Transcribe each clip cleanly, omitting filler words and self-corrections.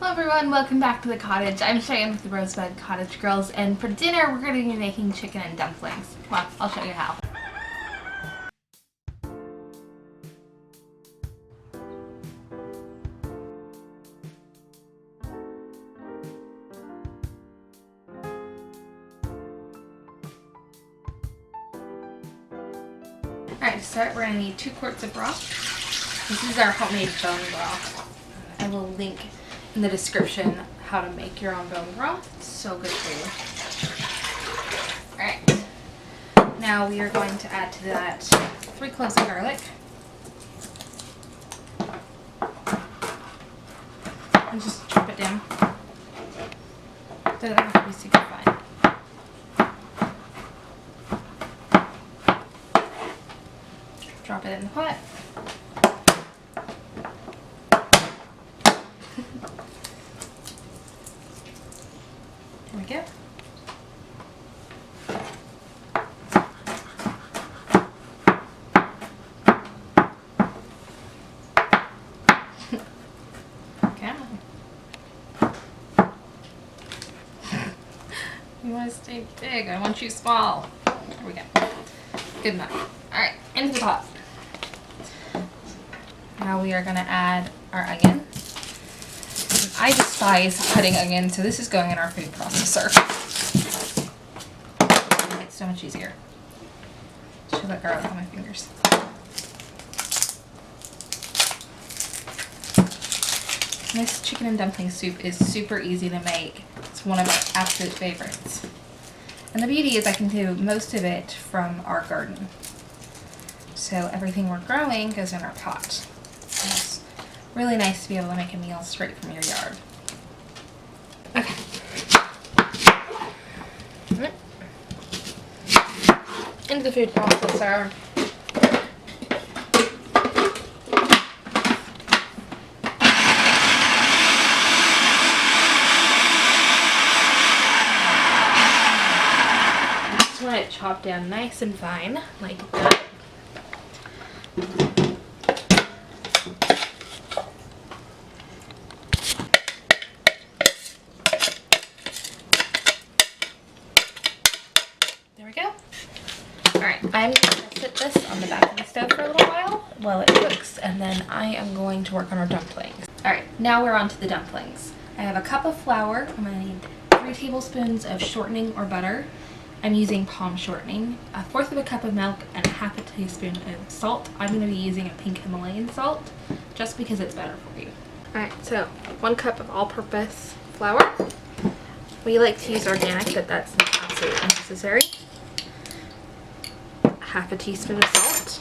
Hello everyone, welcome back to the cottage. I'm Cheyenne with the Rosevine Cottage Girls, and for dinner we're going to be making chicken and dumplings. Well, I'll show you how. Alright, to start we're going to need 2 quarts of broth. This is our homemade bone broth. I will link in the description how to make your own bone broth. It's so good for you. Alright, now we are going to add to that 3 cloves of garlic. And just chop it down. Doesn't have to be super fine. Drop it in the pot. There we go. Okay. You want to stay big. I want you small. There we go. Good enough. Alright, into the pot. Now we are going to add our onion. I despise cutting onion, so this is going in our food processor. It's so much easier. Show that garlic on my fingers. This chicken and dumpling soup is super easy to make. It's one of my absolute favorites. And the beauty is I can do most of it from our garden. So everything we're growing goes in our pot. And it's really nice to be able to make a meal straight from your yard. Okay. Into the food processor. Just want it chopped down nice and fine, like that. There we go. Alright, I'm going to sit this on the back of the stove for a little while it cooks, and then I am going to work on our dumplings. Alright, now we're on to the dumplings. I have a cup of flour. I'm going to need 3 tablespoons of shortening or butter. I'm using palm shortening, 1/4 of a cup of milk, and 1/2 teaspoon of salt. I'm going to be using a pink Himalayan salt, just because it's better for you. Alright, so 1 cup of all-purpose flour. We like to use organic, but that's not absolutely necessary. 1/2 teaspoon of salt.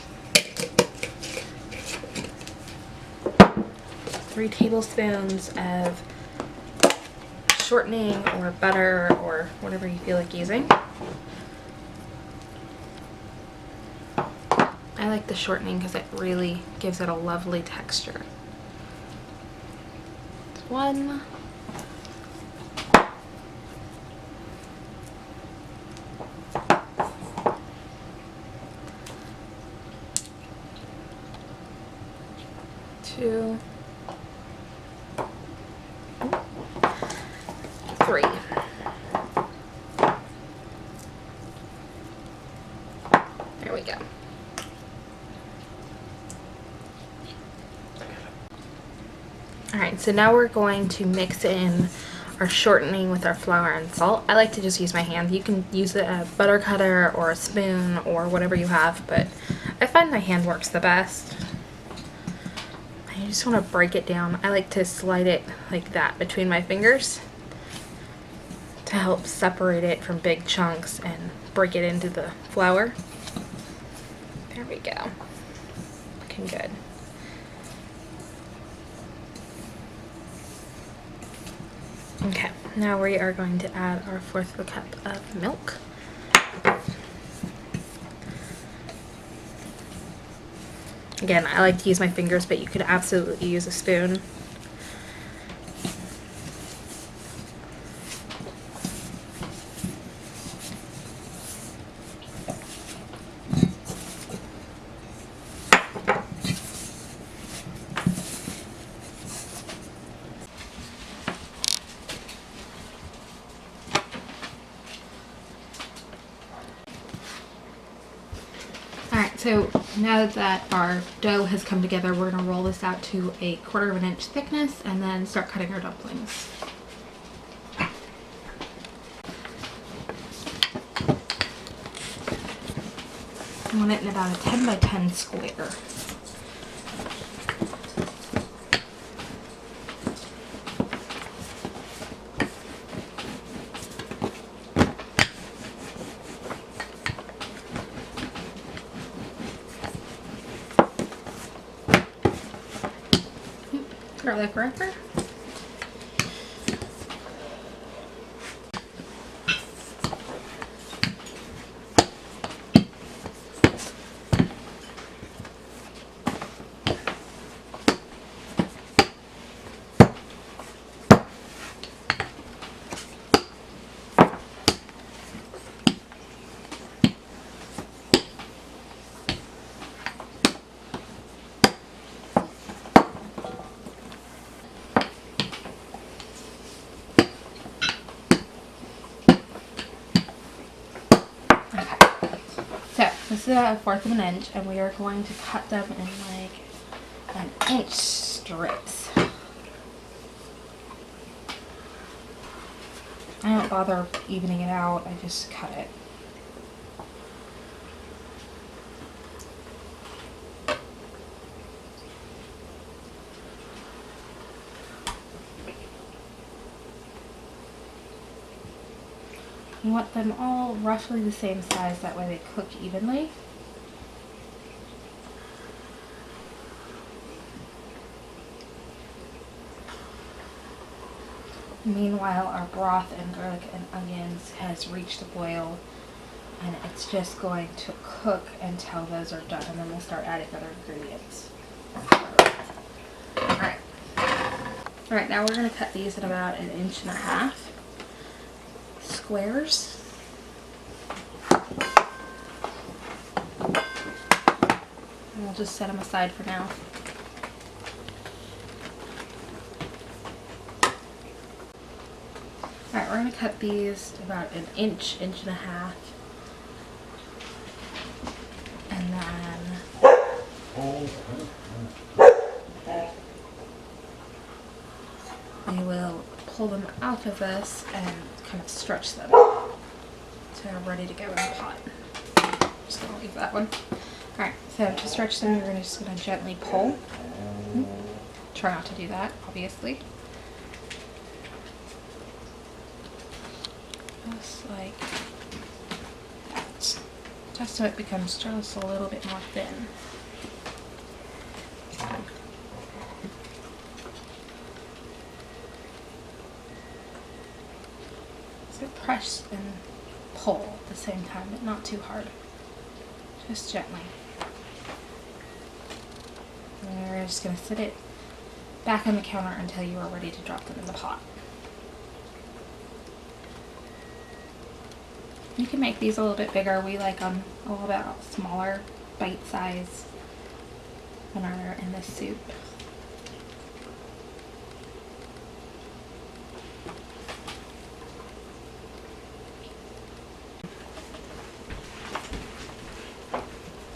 3 tablespoons of shortening or butter or whatever you feel like using. I like the shortening because it really gives it a lovely texture. 1. Two, 3. There we go. Alright, so now we're going to mix in our shortening with our flour and salt. I like to just use my hand. You can use a butter cutter or a spoon or whatever you have, but I find my hand works the best. I just want to break it down. I like to slide it like that between my fingers to help separate it from big chunks and break it into the flour. There we go. Looking good. Okay, now we are going to add our 1/4 of a cup of milk. Again, I like to use my fingers, but you could absolutely use a spoon. So now that our dough has come together, we're going to roll this out to a 1/4 inch thickness and then start cutting our dumplings. I want it in about a 10 by 10 square. Garlic wrapper. This is about 1/4 of an inch, and we are going to cut them in like 1-inch strips. I don't bother evening it out, I just cut it. You want them all roughly the same size, that way they cook evenly. Meanwhile, our broth and garlic and onions has reached a boil, and it's just going to cook until those are done, and then we'll start adding other ingredients. Alright, now we're going to cut these at about 1.5 inches. Squares. And we'll just set them aside for now. Alright, we're going to cut these about 1 inch, 1.5 inches. And then we will pull them out of this and kind of stretch them so they're ready to go in the pot. Just gonna leave that one. Alright, so to stretch them, you're just gonna gently pull. Try not to do that, obviously. Just like that. Just so it becomes just a little bit more thin. So press and pull at the same time, but not too hard. Just gently. And we're just going to sit it back on the counter until you are ready to drop them in the pot. You can make these a little bit bigger. We like them a little bit smaller, bite size, when they're in this soup.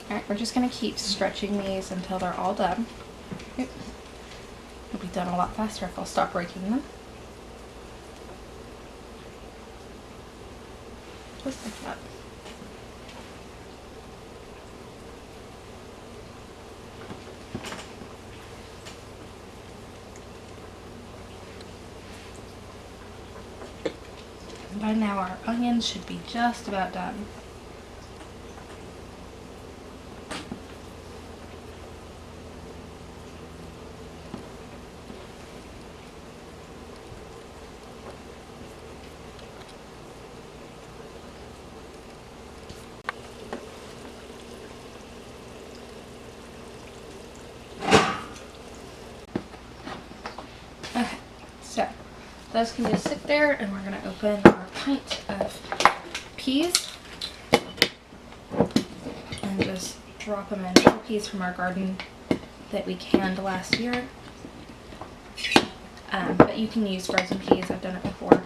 Alright, we're just going to keep stretching these until they're all done. It'll be done a lot faster if I'll stop breaking them. Just like that. And by now our onions should be just about done. Okay, so those can just sit there, and we're going to open our pint of peas and just drop them in. Peas from our garden that we canned last year, but you can use frozen peas. I've done it before.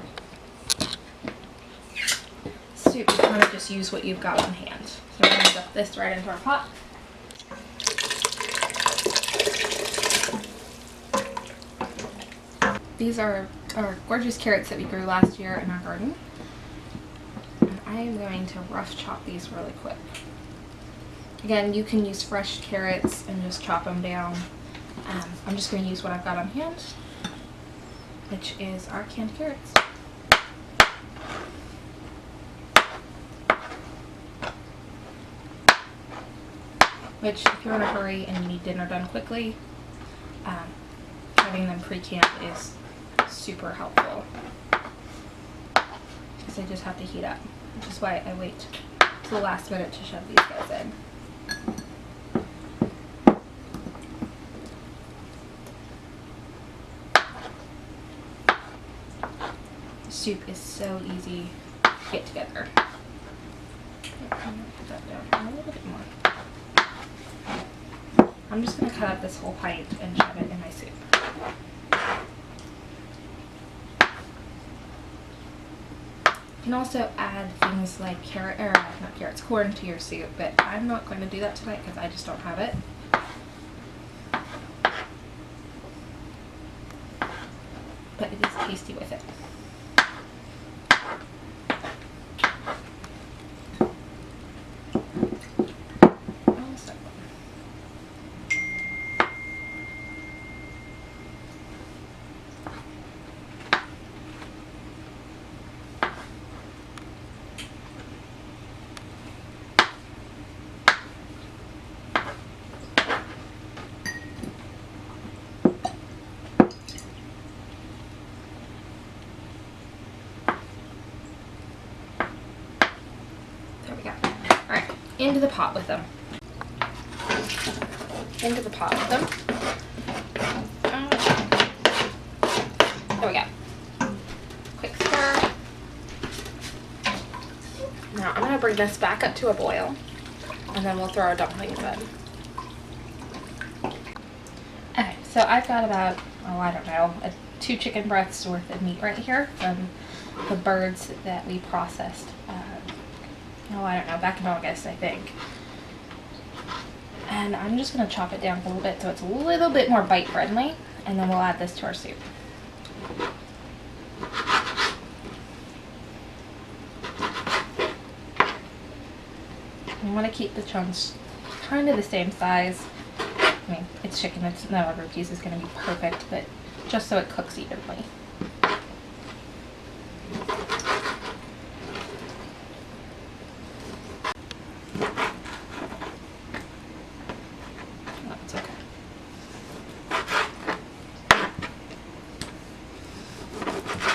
Soup, you kind of just use what you've got on hand. So we're going to dump this right into our pot. These are our gorgeous carrots that we grew last year in our garden. And I am going to rough chop these really quick. Again, you can use fresh carrots and just chop them down. I'm just going to use what I've got on hand, which is our canned carrots. Which, if you're in a hurry and you need dinner done quickly, having them pre-canned is super helpful. Because they just have to heat up, which is why I wait to the last minute to shove these guys in. The soup is so easy to get together. I'm going to put that down a little bit more. I'm just going to cut up this whole pint and shove it in my soup. You can also add things like corn to your soup, but I'm not going to do that tonight because I just don't have it. But it is tasty with it. Into the pot with them. Into the pot with them. There we go. Quick stir. Now I'm going to bring this back up to a boil, and then we'll throw our dumplings in. Okay, so I've got about, I don't know, 2 chicken breasts worth of meat right here from the birds that we processed. I don't know, back in August, I think. And I'm just going to chop it down a little bit so it's a little bit more bite friendly, and then we'll add this to our soup. You want to keep the chunks kind of the same size. I mean, it's chicken, it's no every piece is going to be perfect, but just so it cooks evenly.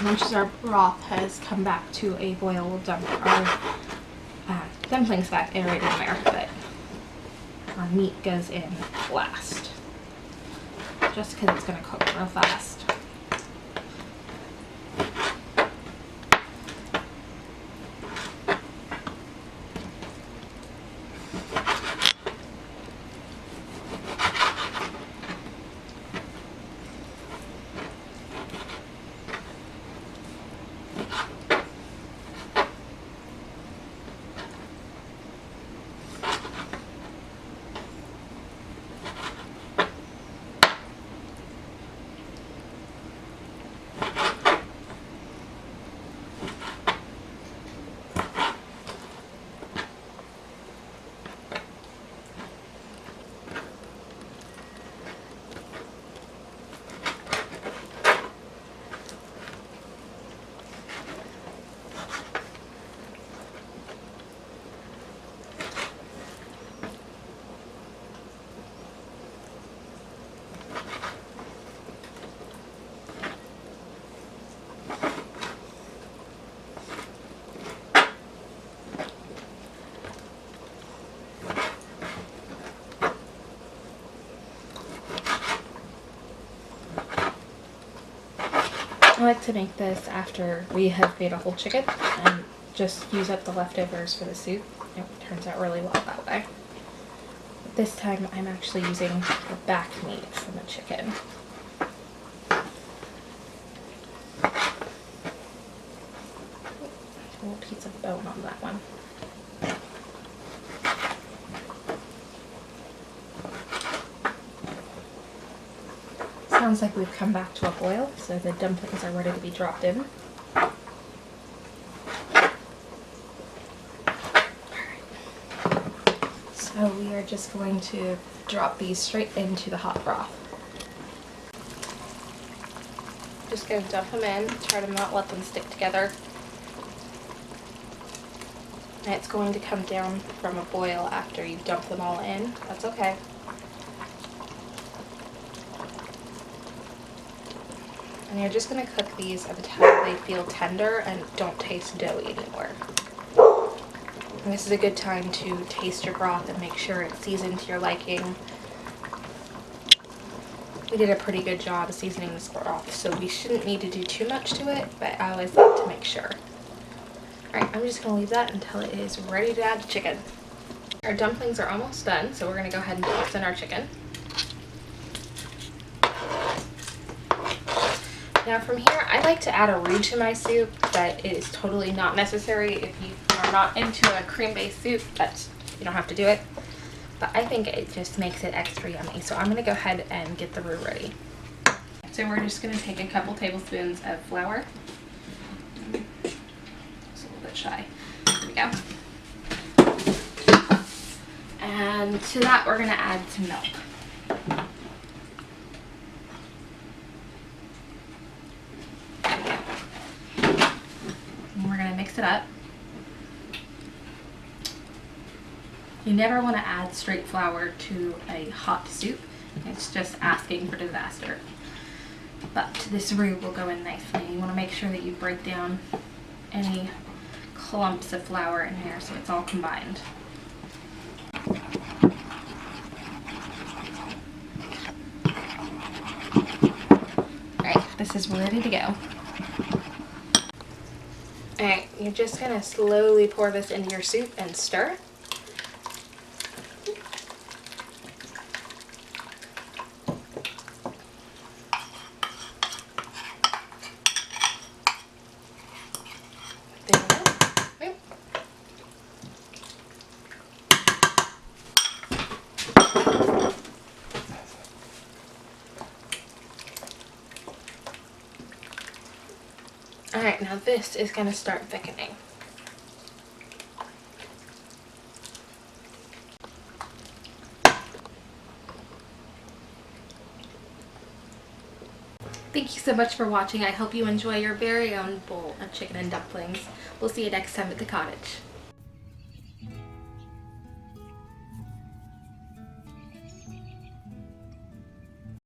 Once our broth has come back to a boil, we'll dump our dumplings back in right in there, but our meat goes in last, just because it's going to cook real fast. I like to make this after we have made a whole chicken and just use up the leftovers for the soup. It turns out really well that way. But this time I'm actually using the back meat from the chicken. A little piece of bone on that one. sounds like we've come back to a boil, so the dumplings are ready to be dropped in. So we are just going to drop these straight into the hot broth. Just going to dump them in, try to not let them stick together. And it's going to come down from a boil after you dump them all in. That's okay. And you're just going to cook these until they feel tender and don't taste doughy anymore. And this is a good time to taste your broth and make sure it's seasoned to your liking. We did a pretty good job of seasoning this broth, so we shouldn't need to do too much to it, but I always like to make sure. Alright, I'm just going to leave that until it is ready to add the chicken. Our dumplings are almost done, so we're going to go ahead and toss in our chicken. Now from here, I like to add a roux to my soup, but it is totally not necessary. If you are not into a cream-based soup, you don't have to do it. But I think it just makes it extra yummy. So I'm going to go ahead and get the roux ready. So we're just going to take a couple tablespoons of flour. It's a little bit shy. There we go. And to that, we're going to add some milk. Mix it up. You never want to add straight flour to a hot soup. It's just asking for disaster. But this roux will go in nicely. You want to make sure that you break down any clumps of flour in here so it's all combined. Alright, this is ready to go. Alright, you're just going to slowly pour this into your soup and stir. There you go. Yep. Alright, now this is going to start thickening. Thank you so much for watching. I hope you enjoy your very own bowl of chicken and dumplings. We'll see you next time at the cottage.